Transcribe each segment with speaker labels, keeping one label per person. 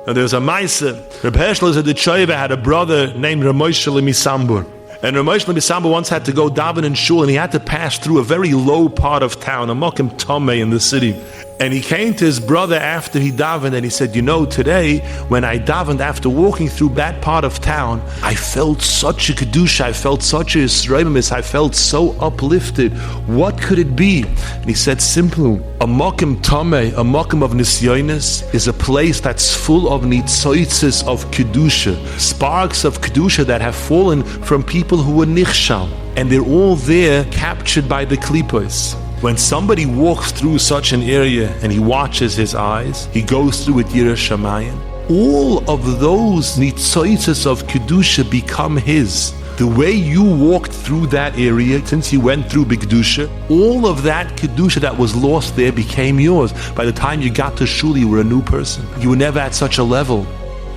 Speaker 1: Now there's a Maisa. Reb Hershel is a Dechayva, had a brother named Ramosh Misambur. And Ramosh Misambur once had to go daven in shul, and he had to pass through a very low part of town, a Mokim Tomei in the city. And he came to his brother after he davened, and he said, today, when I davened, after walking through that part of town, I felt such a kedusha, I felt such a Ephraim, I felt so uplifted. What could it be? And he said, simple, a mokim tameh, a mokim of nisyonis, is a place that's full of nitzoitzes of kedusha, sparks of kedusha that have fallen from people who were nichshal, and they're all there captured by the klipos. When somebody walks through such an area and he watches his eyes, he goes through with Yirah Shamayim, all of those nitzoitzes of Kedusha become his. The way you walked through that area, since you went through B'Kedusha, all of that Kedusha that was lost there became yours. By the time you got to Shul, you were a new person. You were never at such a level.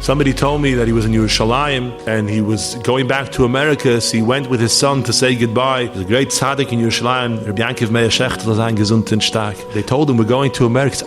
Speaker 1: Somebody told me that he was in Yerushalayim and he was going back to America, so he went with his son to say goodbye. There's a great tzaddik in Yerushalayim, Rabbi Yankiv Meir Shechter, gesund und stark. They told him, we're going to America.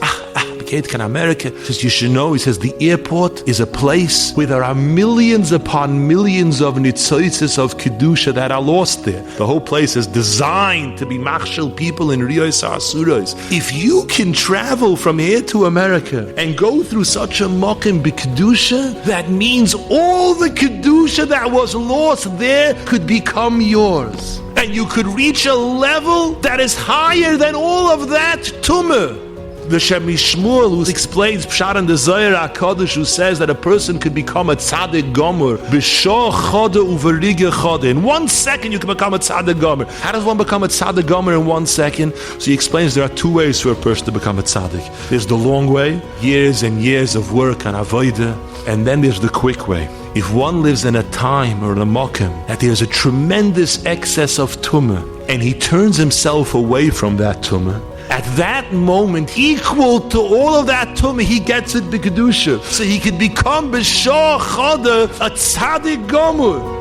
Speaker 1: He said, America. He says, you should know, he says, the airport is a place where there are millions upon millions of nitzoitzes of Kedusha that are lost there. The whole place is designed to be machshel people in Riyos HaAsuros. If you can travel from here to America and go through such a mokim b'Kedusha, that means all the Kedusha that was lost there could become yours. And you could reach a level that is higher than all of that tumah. The Shem Mishmuel, who explains Pshat in the Zohar HaKadosh, who says that a person could become a tzaddik gomer, b'shah chada u'v'rige chada. In 1 second you can become a tzaddik gomer. How does one become a tzaddik gomer in 1 second? So he explains there are 2 ways for a person to become a tzaddik. There's the long way, years and years of work and avodah, and then there's the quick way. If one lives in a time or in a mokim that there's a tremendous excess of tumah, and he turns himself away from that tumah, at that moment, equal to all of that tumah, he gets it b'kedusha. So he could become b'shah chada a tzaddik gomer.